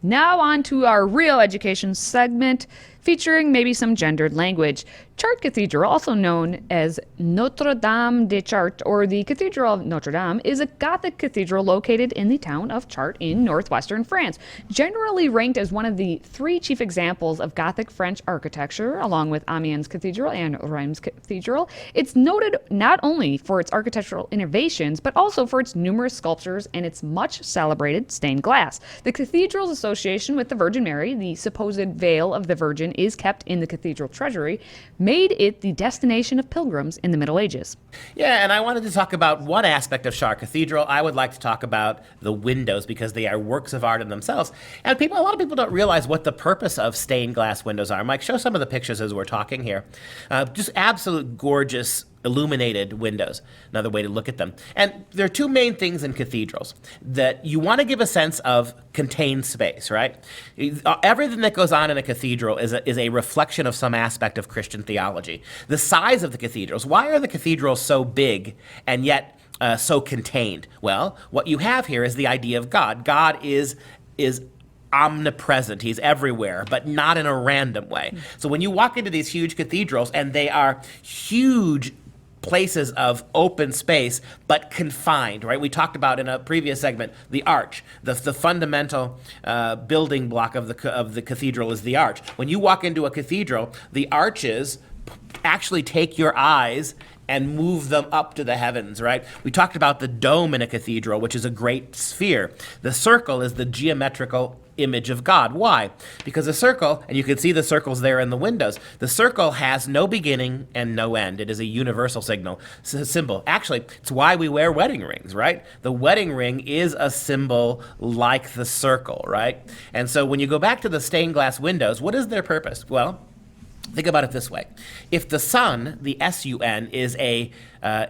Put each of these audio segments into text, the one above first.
Now on to our real education segment, featuring maybe some gendered language. Chartres Cathedral, also known as Notre Dame de Chartres, or the Cathedral of Notre Dame, is a Gothic cathedral located in the town of Chartres in northwestern France. Generally ranked as one of the three chief examples of Gothic French architecture, along with Amiens Cathedral and Reims Cathedral, it's noted not only for its architectural innovations, but also for its numerous sculptures and its much celebrated stained glass. The cathedral's association with the Virgin Mary, the supposed veil of the Virgin, is kept in the cathedral treasury, made it the destination of pilgrims in the Middle Ages. Yeah, and I wanted to talk about one aspect of Chartres Cathedral. I would like to talk about the windows because they are works of art in themselves. And a lot of people don't realize what the purpose of stained glass windows are. Mike, show some of the pictures as we're talking here. Just absolute gorgeous illuminated windows, another way to look at them. And there are two main things in cathedrals that you want to give a sense of contained space, right? Everything that goes on in a cathedral is a reflection of some aspect of Christian theology. The size of the cathedrals, why are the cathedrals so big and yet so contained? Well, what you have here is the idea of God. God is omnipresent. He's everywhere, but not in a random way. So when you walk into these huge cathedrals, and they are huge places of open space, but confined, right? We talked about in a previous segment, the arch. The fundamental building block of the cathedral is the arch. When you walk into a cathedral, the arches actually take your eyes and move them up to the heavens, right? We talked about the dome in a cathedral, which is a great sphere. The circle is the geometrical image of God. Why? Because a circle, and you can see the circles there in the windows, the circle has no beginning and no end. It is a universal symbol. Actually, it's why we wear wedding rings, right? The wedding ring is a symbol like the circle, right? And so when you go back to the stained glass windows, what is their purpose? Well, think about it this way. If the sun, the S-U-N, is a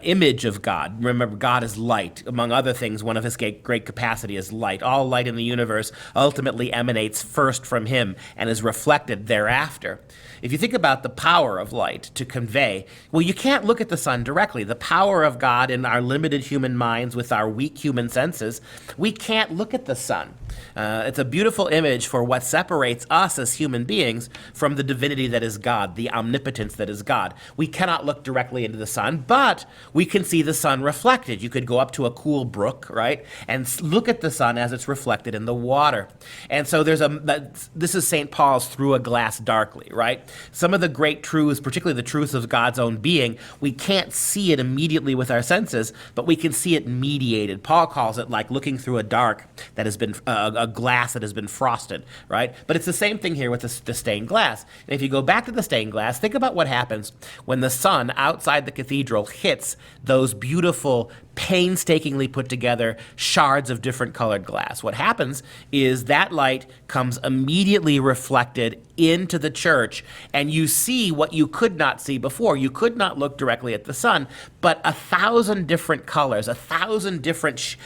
image of God, remember God is light. Among other things, one of his great capacity is light. All light in the universe ultimately emanates first from him and is reflected thereafter. If you think about the power of light to convey, well, you can't look at the sun directly. The power of God in our limited human minds with our weak human senses, we can't look at the sun. It's a beautiful image for what separates us as human beings from the divinity that is God, the omnipotence that is God. We cannot look directly into the sun, but we can see the sun reflected. You could go up to a cool brook, right, and look at the sun as it's reflected in the water. And so this is St. Paul's through a glass darkly, right? Some of the great truths, particularly the truths of God's own being, we can't see it immediately with our senses, but we can see it mediated. Paul calls it like looking through a dark that has been a glass that has been frosted, right? But it's the same thing here with the stained glass. And if you go back to the stained glass, think about what happens when the sun outside the cathedral hits those beautiful, painstakingly put together shards of different colored glass. What happens is that light comes immediately reflected into the church, and you see what you could not see before. You could not look directly at the sun, but 1,000 different colors, 1,000 different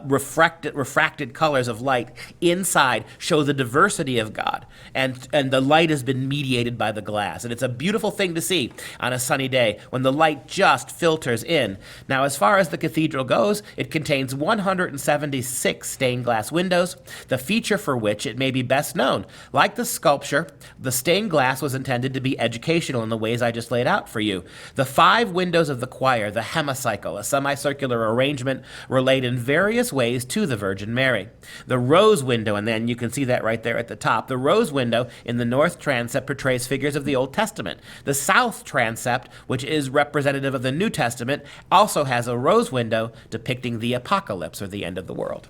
refracted colors of light inside show the diversity of God, and the light has been mediated by the glass. And it's a beautiful thing to see on a sunny day when the light just filters in. Now, as far as the cathedral goes, it contains 176 stained glass windows, the feature for which it may be best known. Like the sculpture, the stained glass was intended to be educational in the ways I just laid out for you. The 5 windows of the choir, the hemicycle, a semicircular arrangement, relate in various ways to the Virgin Mary. The rose window, and then you can see that right there at the top, the rose window in the north transept portrays figures of the Old Testament. The south transept, which is representative of the New Testament, also has a rose window depicting the apocalypse, or the end of the world.